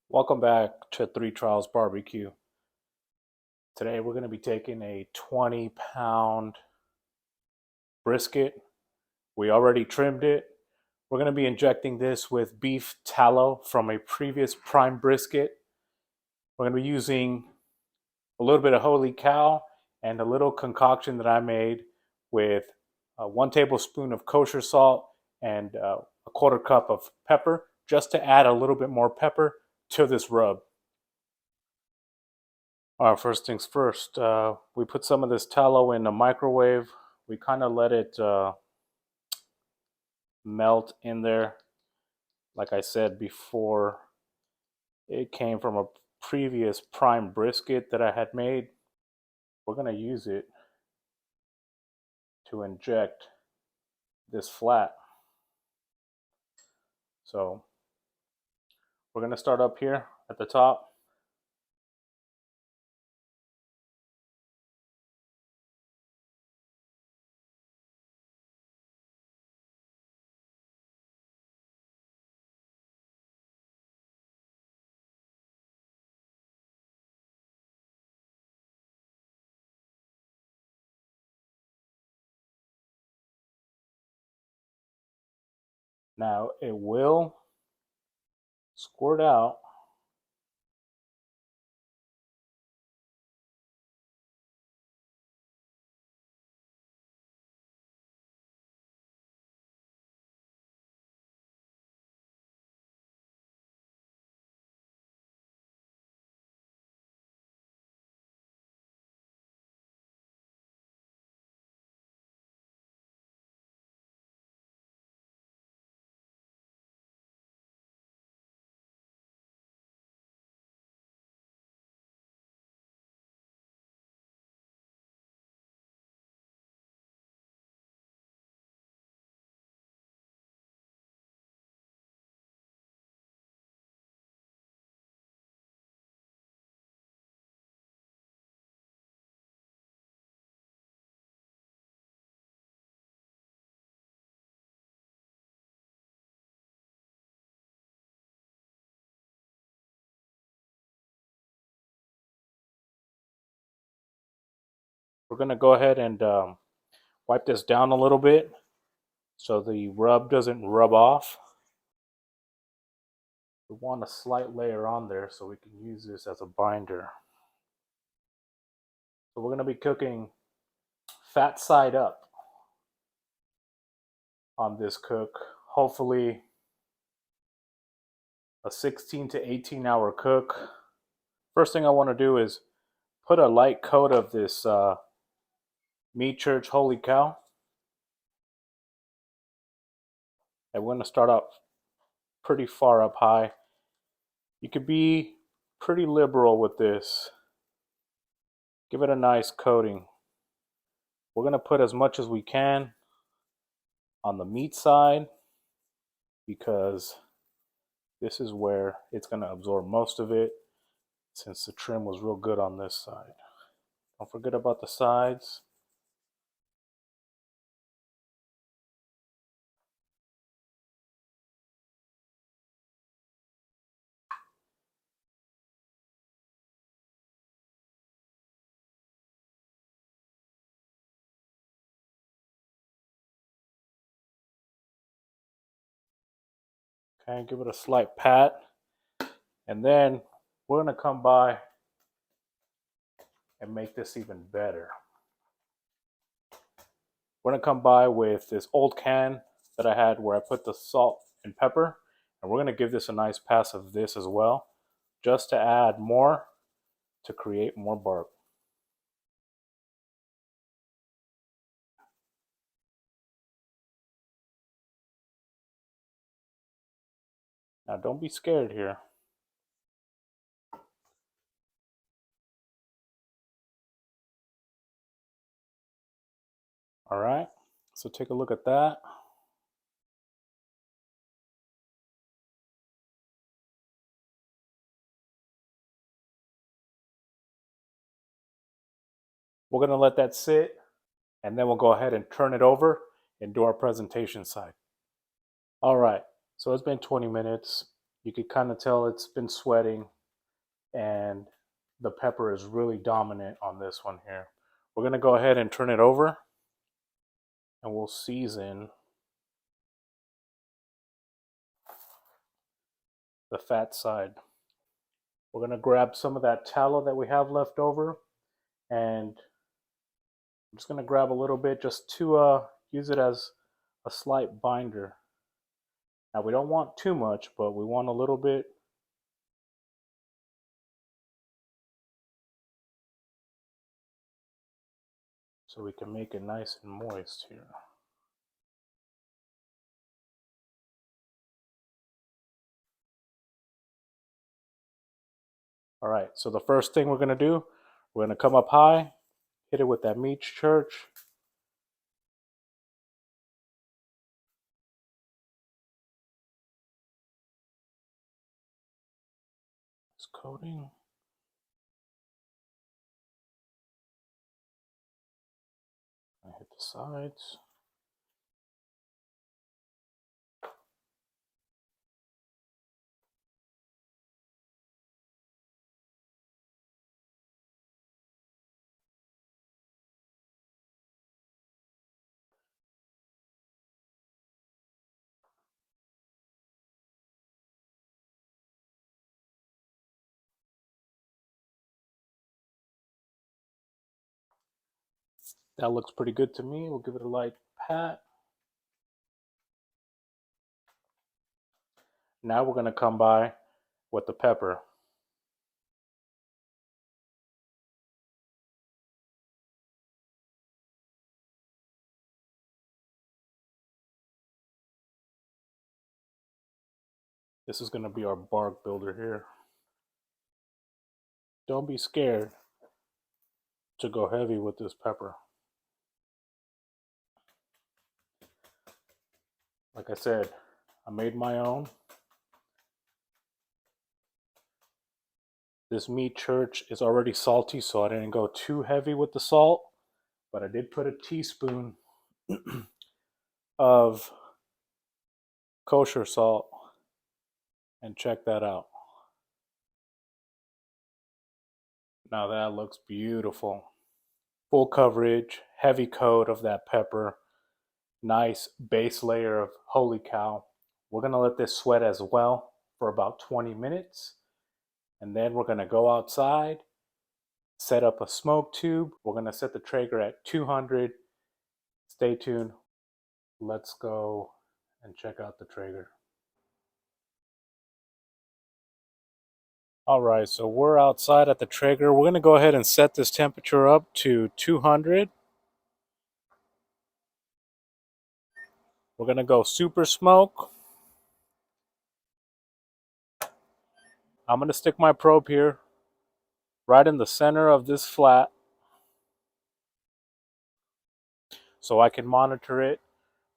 Welcome back to Three Trials Barbecue. Today we're going to be taking a 20-pound brisket. We already trimmed it. We're going to be injecting this with beef tallow from a previous prime brisket. We're going to be using a little bit of holy cow and a little concoction that I made with 1 tablespoon of kosher salt and a 1/4 cup of pepper, just to add a little bit more pepper to this rub. All right, first things first, we put some of this tallow in the microwave. We kind of let it melt in there. Like I said before, it came from a previous prime brisket that I had made. We're going to use it to inject this flat. So we're going to start up here at the top. Now it will squirt out. We're going to go ahead and wipe this down a little bit so the rub doesn't rub off. We want a slight layer on there so we can use this as a binder. So we're going to be cooking fat side up on this cook. Hopefully a 16 to 18-hour cook. First thing I want to do is put a light coat of this Meat Church Holy Cow. And we're going to start out pretty far up high. You could be pretty liberal with this. Give it a nice coating. We're going to put as much as we can on the meat side because this is where it's going to absorb most of it, since the trim was real good on this side. Don't forget about the sides. Okay, give it a slight pat. And then we're going to come by and make this even better. We're going to come by with this old can that I had where I put the salt and pepper. And we're going to give this a nice pass of this as well, just to add more, to create more bark. Now don't be scared here. All right, so take a look at that. We're going to let that sit, and then we'll go ahead and turn it over and do our presentation side. All right, so it's been 20 minutes. You could kind of tell it's been sweating, and the pepper is really dominant on this one here. We're going to go ahead and turn it over, and we'll season the fat side. We're going to grab some of that tallow that we have left over, and I'm just going to grab a little bit just to use it as a slight binder. Now we don't want too much, but we want a little bit. So we can make it nice and moist here. All right, so the first thing we're going to do, we're going to come up high, hit it with that meat church. This coating. I hit the sides. That looks pretty good to me. We'll give it a light pat. Now we're going to come by with the pepper. This is going to be our bark builder here. Don't be scared to go heavy with this pepper. Like I said, I made my own. This meat church is already salty, so I didn't go too heavy with the salt, but I did put a teaspoon of kosher salt, and check that out. Now that looks beautiful. Full coverage, heavy coat of that pepper, nice base layer of holy cow. We're gonna let this sweat as well for about 20 minutes, and then we're gonna go outside, set up a smoke tube. We're gonna set the Traeger at 200. Stay tuned. Let's go and check out the Traeger. All right, so we're outside at the Traeger. We're gonna go ahead and set this temperature up to 200. We're gonna go super smoke. I'm gonna stick my probe here, right in the center of this flat, so I can monitor it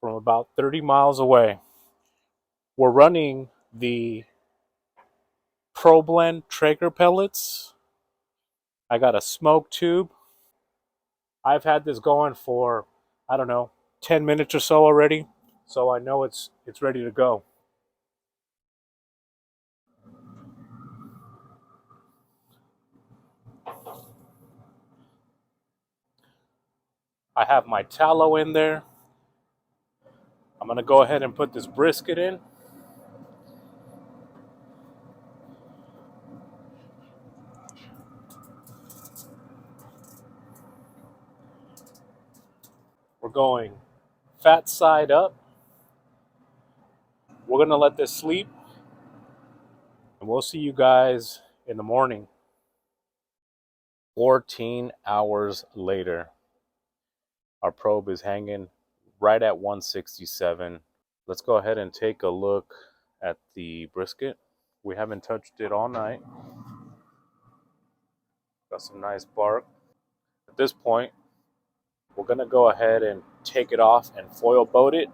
from about 30 miles away. We're running the Pro Blend Traeger pellets. I got a smoke tube. I've had this going for, I don't know, 10 minutes or so already, so I know it's ready to go. I have my tallow in there. I'm gonna go ahead and put this brisket in. We're going fat side up. We're gonna let this sleep, and we'll see you guys in the morning. 14 hours later, our probe is hanging right at 167. Let's go ahead and take a look at the brisket. We haven't touched it all night. Got some nice bark. At this point, we're gonna go ahead and take it off and foil boat it.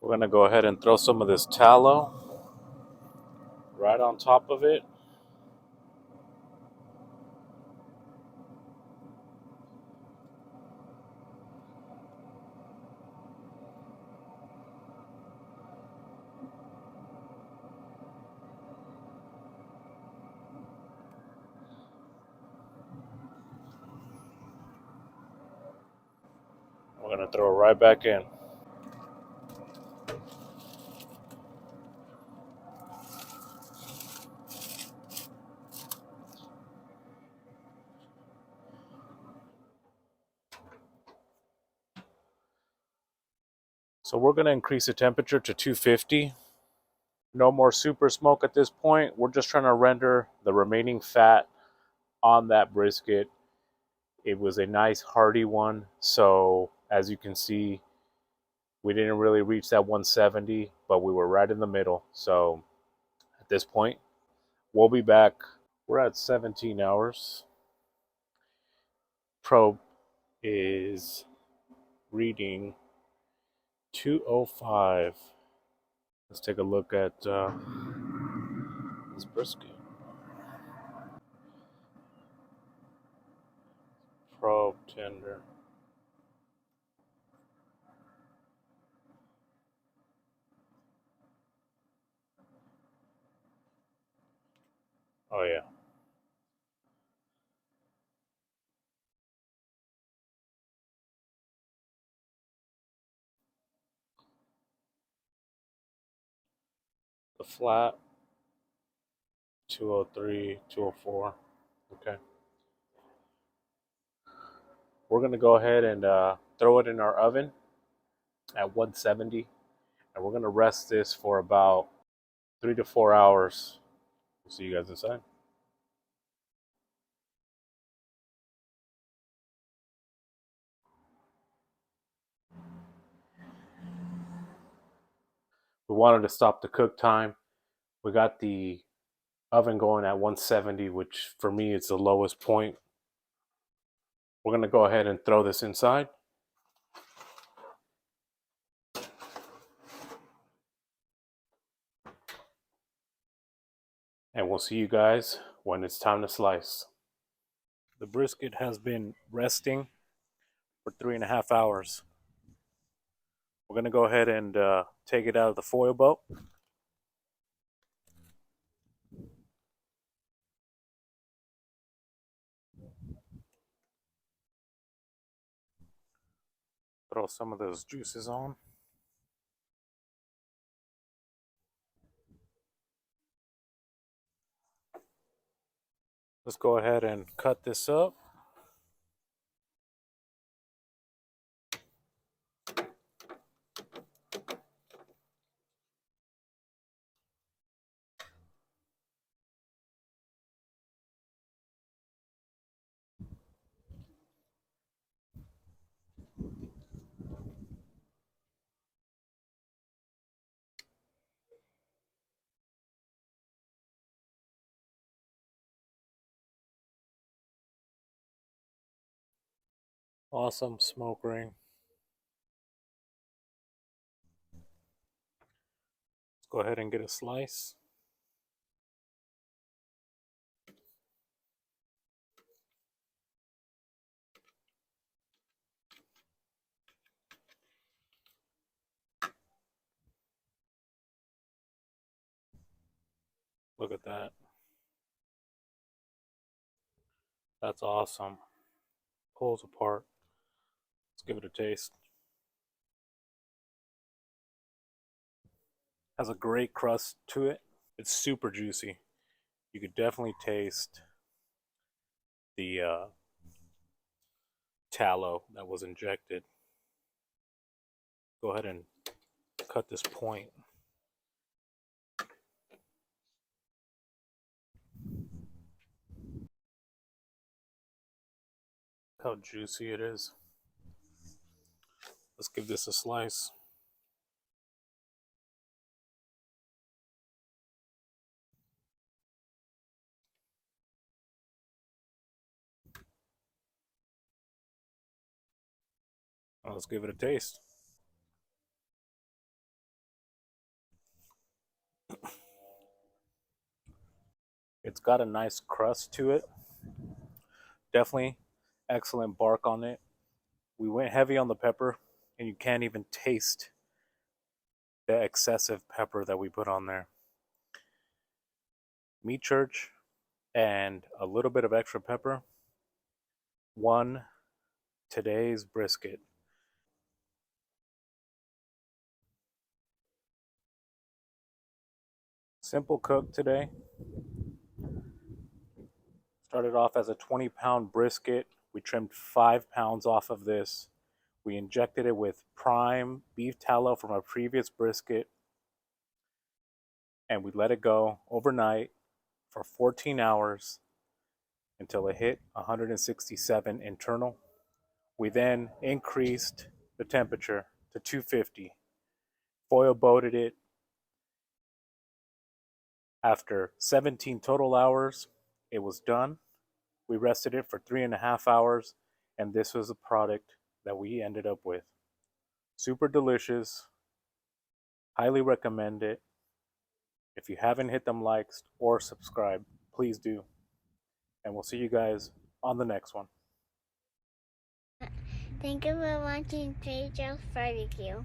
We're going to go ahead and throw some of this tallow right on top of it. We're going to throw it right back in. So we're going to increase the temperature to 250. No more super smoke at this point. We're just trying to render the remaining fat on that brisket. It was a nice hearty one. So as you can see, we didn't really reach that 170, but we were right in the middle. So at this point, we'll be back. We're at 17 hours. Probe is reading 205. Let's take a look at this brisket. Probe tender. Oh yeah. The flat 203, 204. Okay. We're going to go ahead and throw it in our oven at 170. And we're going to rest this for about 3 to 4 hours. We'll see you guys inside. We wanted to stop the cook time. We got the oven going at 170, which for me is the lowest point. We're going to go ahead and throw this inside. And we'll see you guys when it's time to slice. The brisket has been resting for 3.5 hours. We're going to go ahead and take it out of the foil boat. Throw some of those juices on. Let's go ahead and cut this up. Awesome smoke ring. Let's go ahead and get a slice. Look at that. That's awesome. Pulls apart. Let's give it a taste. Has a great crust to it. It's super juicy. You could definitely taste the tallow that was injected. Go ahead and cut this point. Look how juicy it is. Let's give this a slice. Let's give it a taste. It's got a nice crust to it. Definitely excellent bark on it. We went heavy on the pepper, and you can't even taste the excessive pepper that we put on there. Meat church and a little bit of extra pepper won today's brisket. Simple cook today. Started off as a 20-pound brisket. We trimmed 5 pounds off of this. We injected it with prime beef tallow from our previous brisket, and we let it go overnight for 14 hours until it hit 167 internal. We then increased the temperature to 250, foil boated it. After 17 total hours, it was done. We rested it for 3.5 hours, and this was the product that we ended up with. Super delicious. Highly recommend it. If you haven't hit them likes or subscribe, please do. And we'll see you guys on the next one. Thank you for watching TRAEGER Barbecue.